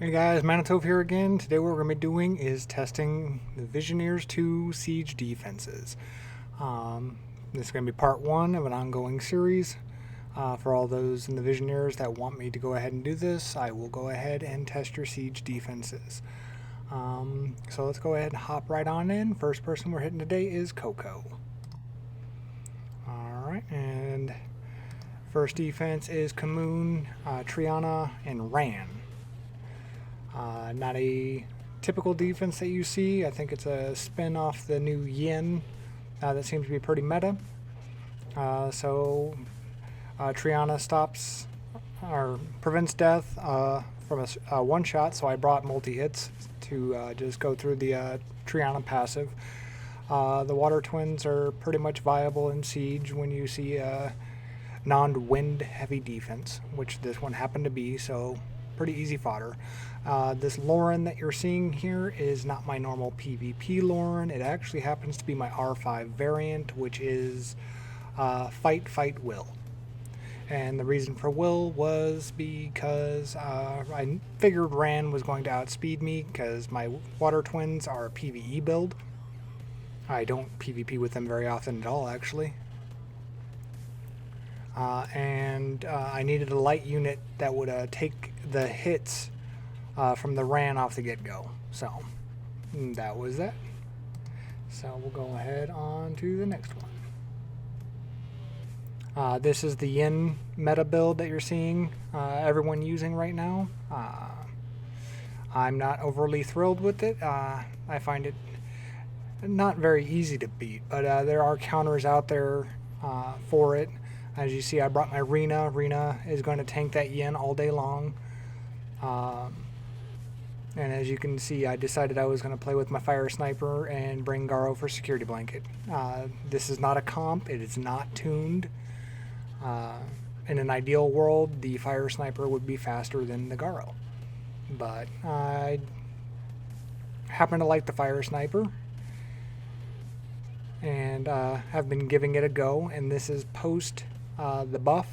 Hey guys, Manitove here again. Today what we're going to be doing is testing the Visioneers 2 siege defenses. This is going to be part 1 of an ongoing series. For all those in the Visioneers that want me to go ahead and do this, I will go ahead and test your siege defenses. So let's go ahead and hop right on in. First person we're hitting today is Coco. Alright, and first defense is Kamoon, Triana, and Ran. Not a typical defense that you see. I think it's a spin off the new Yin that seems to be pretty meta. Triana stops or prevents death from a one shot, so I brought multi hits to just go through the Triana passive. The Water Twins are pretty much viable in Siege when you see a non-wind heavy defense, which this one happened to be, so pretty easy fodder. This Lauren that you're seeing here is not my normal PvP Lauren. It actually happens to be my R5 variant, which is Fight, Fight, Will. And the reason for Will was because I figured Ran was going to outspeed me because my Water Twins are a PvE build. I don't PvP with them very often at all, actually. I needed a light unit that would take the hits from the Ran off the get-go. So that was that. So we'll go ahead on to the next one. This is the Yin meta build that you're seeing everyone using right now. I'm not overly thrilled with it. I find it not very easy to beat, but there are counters out there for it. As you see, I brought my Rena. Rena is going to tank that Yin all day long. And as you can see, I decided I was going to play with my Fire Sniper and bring Garo for Security Blanket. This is not a comp. It is not tuned. In an ideal world, the Fire Sniper would be faster than the Garo. But I happen to like the Fire Sniper and have been giving it a go. And this is post the buff,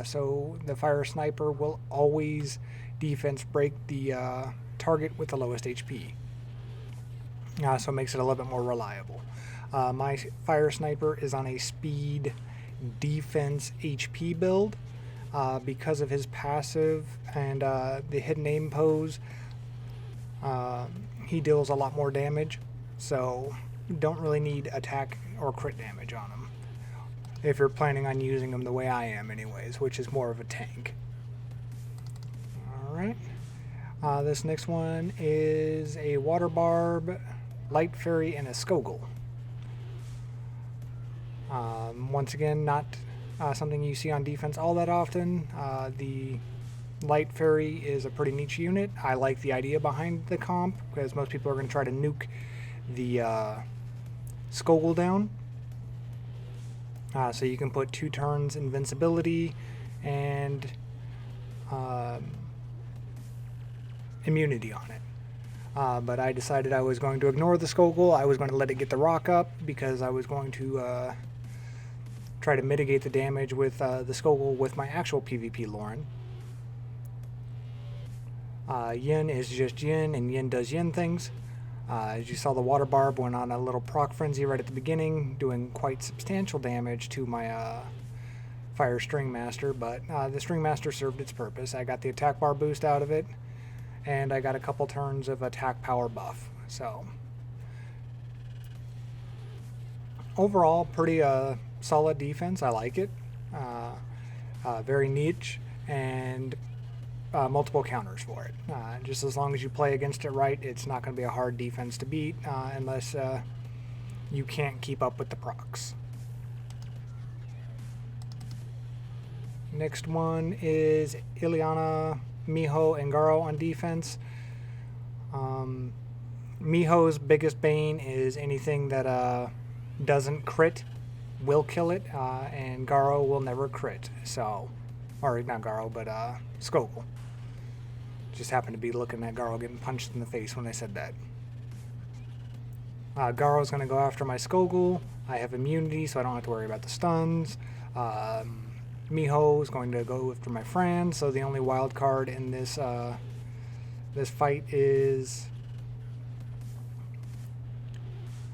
so the Fire Sniper will always defense break the target with the lowest HP, so it makes it a little bit more reliable. My Fire Sniper is on a speed defense HP build because of his passive and the hidden aim pose. He deals a lot more damage, so you don't really need attack or crit damage on him if you're planning on using them the way I am anyways, which is more of a tank. Alright. This next one is a Water Barb, Light Fairy, and a Skogul. Once again, not something you see on defense all that often. The Light Fairy is a pretty niche unit. I like the idea behind the comp, because most people are going to try to nuke the Skogul down. So you can put 2 turns invincibility and immunity on it. But I decided I was going to ignore the Skogul. I was going to let it get the rock up because I was going to try to mitigate the damage with the Skogul with my actual PvP Lauren. Yin is just Yin, and Yin does Yin things. As you saw, the Water Barb went on a little proc frenzy right at the beginning, doing quite substantial damage to my Fire String Master, but the String Master served its purpose. I got the attack bar boost out of it, and I got a couple turns of attack power buff. So overall, pretty solid defense. I like it. Very niche, and multiple counters for it. Just as long as you play against it right, it's not going to be a hard defense to beat unless you can't keep up with the procs. Next one is Ileana, Miho, and Garo on defense. Miho's biggest bane is anything that doesn't crit will kill it, and Garo will never crit. So, or not Garo, but Skogul. Just happened to be looking at Garo getting punched in the face when I said that. Garo's going to go after my Skogul. I have immunity, so I don't have to worry about the stuns. Miho is going to go after my Fran, so the only wild card in this This fight is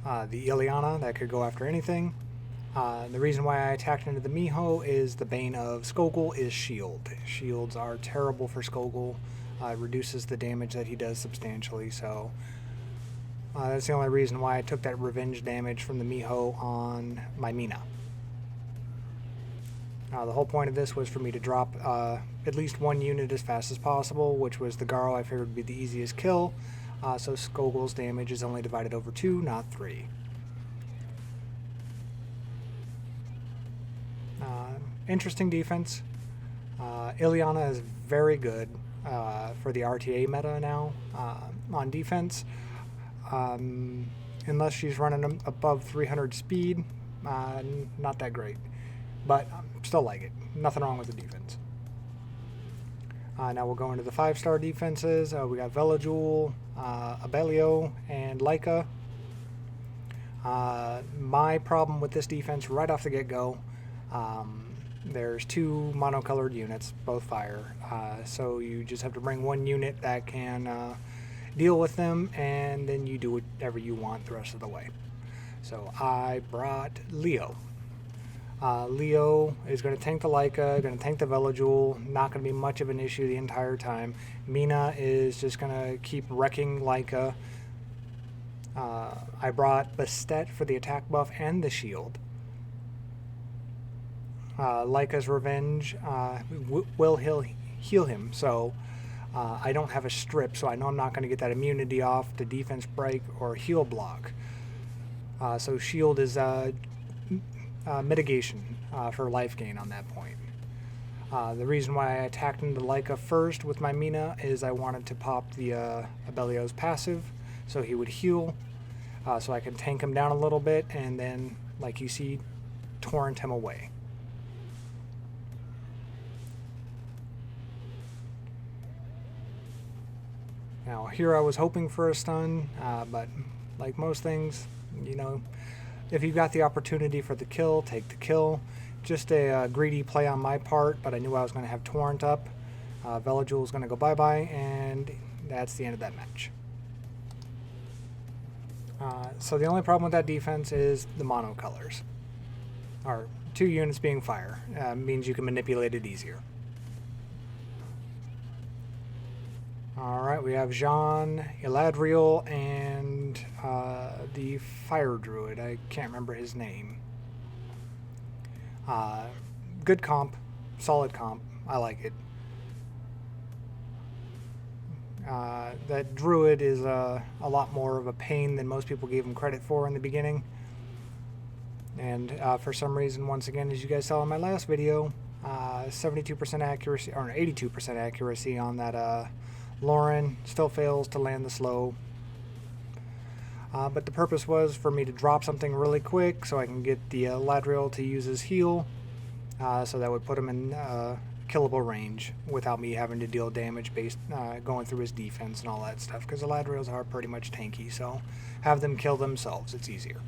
the Ileana that could go after anything. The reason why I attacked into the Miho is the bane of Skogul is shield. Shields are terrible for Skogul. It reduces the damage that he does substantially, so that's the only reason why I took that revenge damage from the Miho on my Mina. The whole point of this was for me to drop at least one unit as fast as possible, which was the Garo I figured would be the easiest kill, so Skogul's damage is only divided over 2, not 3. Interesting defense. Ileana is very good for the RTA meta now on defense. Unless she's running above 300 speed, not that great. But still like it. Nothing wrong with the defense. Now we'll go into the 5-star defenses. We got Vella Jewel, Abellio, and Leica. My problem with this defense right off the get-go, there's 2 monocolored units, both fire, so you just have to bring one unit that can deal with them, and then you do whatever you want the rest of the way. So I brought Leo. Leo is going to tank the Leica, going to tank the Vella Jewel, not going to be much of an issue the entire time. Mina is just going to keep wrecking Leica. I brought Bastet for the attack buff and the shield. Leica's revenge will heal him, so I don't have a strip, so I know I'm not going to get that immunity off to defense break or heal block. So shield is mitigation for life gain on that point. The reason why I attacked into Leica first with my Mina is I wanted to pop the Abellio's passive so he would heal, so I can tank him down a little bit and then, like you see, torrent him away. Now here I was hoping for a stun, but like most things, you know, if you got the opportunity for the kill, take the kill. Just a greedy play on my part, but I knew I was going to have Torrent up. Vella Jewel is going to go bye-bye, and that's the end of that match. So the only problem with that defense is the monocolors. Or 2 units being fire. Means you can manipulate it easier. Alright, we have Jean, Elad, and the Fire Druid. I can't remember his name. Good comp. Solid comp. I like it. That Druid is a lot more of a pain than most people gave him credit for in the beginning. And for some reason, once again, as you guys saw in my last video, 72% accuracy, or 82% accuracy on that Lauren still fails to land the slow. But the purpose was for me to drop something really quick so I can get the Ladriel to use his heal, so that would put him in killable range without me having to deal damage based going through his defense and all that stuff, because the Ladriels are pretty much tanky, so have them kill themselves, it's easier.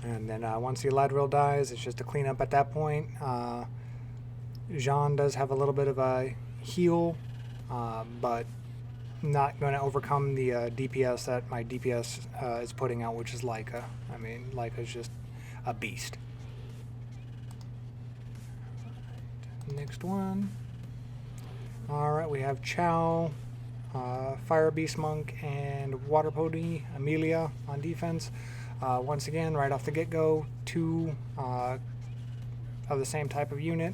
And then once the Ladriel dies, it's just a cleanup at that point. Jean does have a little bit of a heal, but not going to overcome the DPS that my DPS is putting out, which is Leica. I mean, Leica's just a beast. Next one. Alright, we have Chow, Fire Beast Monk, and Water Pony Amelia on defense. Once again, right off the get-go, 2 of the same type of unit.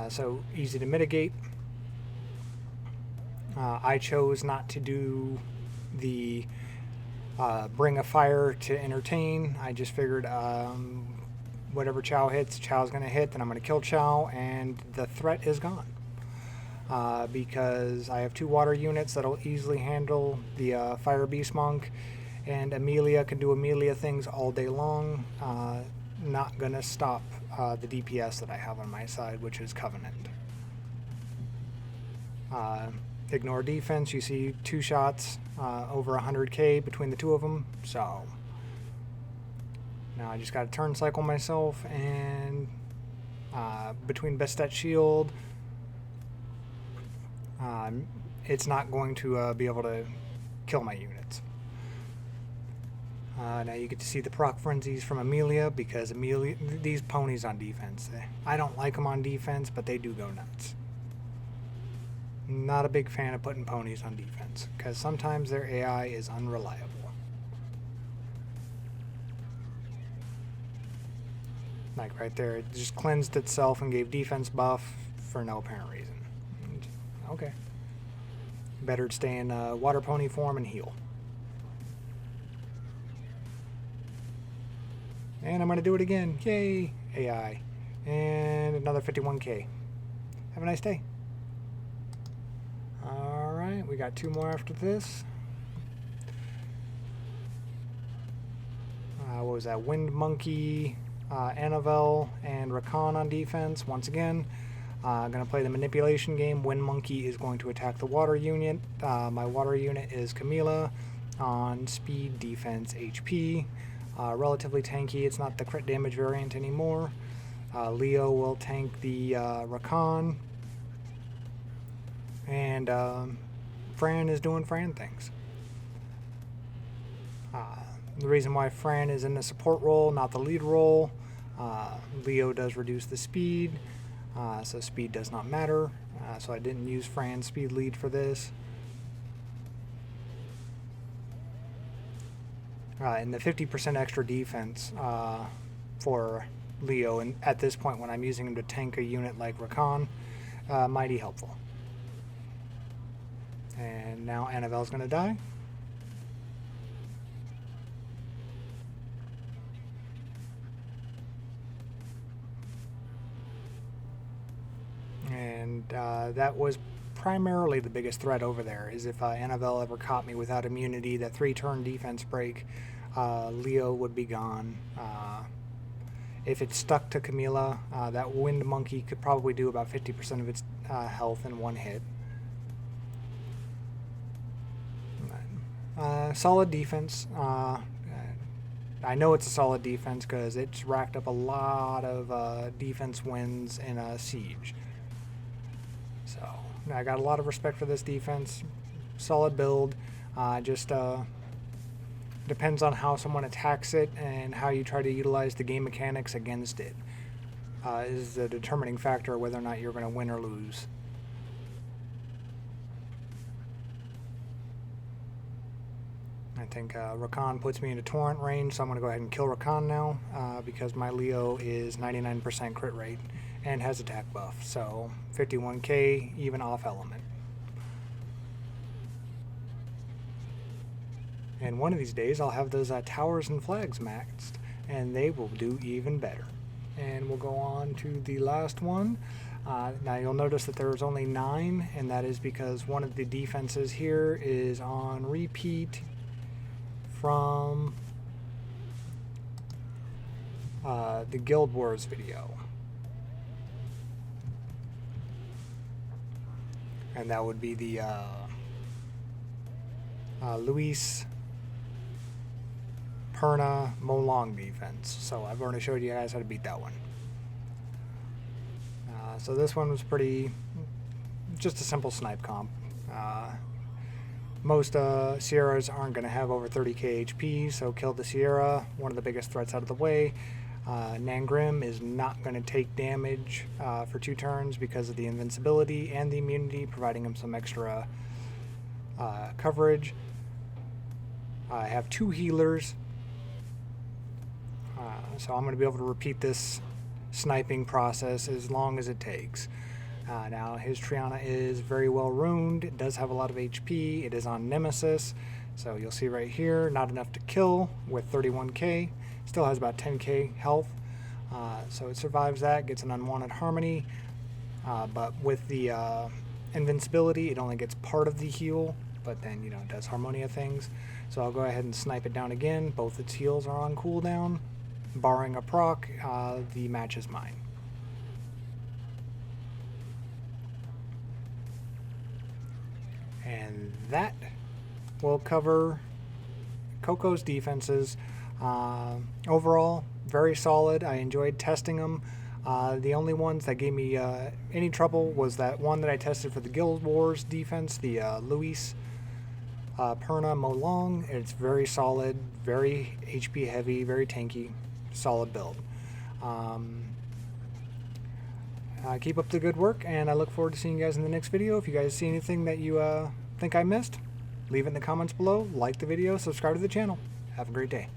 So easy to mitigate. I chose not to do the bring a fire to entertain. I just figured whatever Chow hits, Chow's going to hit, then I'm going to kill Chow, and the threat is gone. Because I have 2 water units that'll easily handle the Fire Beast Monk, and Amelia can do Amelia things all day long. Not going to stop the DPS that I have on my side, which is Covenant. Ignore defense. You see 2 shots over 100k between the 2 of them. So now I just got to turn cycle myself and Between Bestet Shield, it's not going to be able to kill my units. Now you get to see the proc frenzies from Amelia, because these ponies on defense, I don't like them on defense, but they do go nuts. Not a big fan of putting ponies on defense, because sometimes their AI is unreliable. Like right there, it just cleansed itself and gave defense buff for no apparent reason. Okay. Better to stay in water pony form and heal. And I'm going to do it again. Yay! AI. And another 51k. Have a nice day. Alright, we got 2 more after this. What was that? Wind Monkey, Annabelle, and Rakan on defense. Once again, I'm going to play the manipulation game. Wind Monkey is going to attack the water unit. My water unit is Camilla on speed, defense, HP. Relatively tanky. It's not the crit damage variant anymore. Leo will tank the Rakan. And Fran is doing Fran things. The reason why Fran is in the support role, not the lead role, Leo does reduce the speed, so speed does not matter. So I didn't use Fran's speed lead for this. And the 50% extra defense for Leo, and at this point when I'm using him to tank a unit like Rakan, mighty helpful. And now Annabelle's going to die. And that was primarily the biggest threat over there, is if Annabelle ever caught me without immunity, that 3-turn defense break, Leo would be gone. If it stuck to Camilla, that Wind Monkey could probably do about 50% of its health in one hit. Solid defense. I know it's a solid defense because it's racked up a lot of defense wins in a siege. So I got a lot of respect for this defense. Solid build. Just depends on how someone attacks it and how you try to utilize the game mechanics against it. Is the determining factor whether or not you're going to win or lose. I think Rakan puts me into torrent range, so I'm going to go ahead and kill Rakan now because my Leo is 99% crit rate and has attack buff, so 51k even off element. And one of these days I'll have those towers and flags maxed, and they will do even better. And we'll go on to the last one. Now you'll notice that there's only 9, and that is because one of the defenses here is on repeat from the Guild Wars video. And that would be the Luis Perna Molong defense. So I've already showed you guys how to beat that one. So this one was just a simple snipe comp. Most Sierras aren't going to have over 30k HP, so kill the Sierra, one of the biggest threats out of the way. Nangrim is not going to take damage for 2 turns because of the invincibility and the immunity, providing him some extra coverage. I have 2 healers, so I'm going to be able to repeat this sniping process as long as it takes. Now his Triana is very well ruined. It does have a lot of HP. It is on Nemesis, so you'll see right here, not enough to kill with 31k. Still has about 10k health, so it survives that, gets an unwanted harmony, but with the invincibility it only gets part of the heal, but then it does Harmonia things. So I'll go ahead and snipe it down again. Both its heals are on cooldown. Barring a proc, the match is mine. And that will cover Coco's defenses. Overall, very solid. I enjoyed testing them. The only ones that gave me any trouble was that one that I tested for the Guild Wars defense, the Luis Perna Molong. It's very solid, very HP heavy, very tanky, solid build. Keep up the good work, and I look forward to seeing you guys in the next video. If you guys see anything that you think I missed, leave it in the comments below, like the video, subscribe to the channel. Have a great day.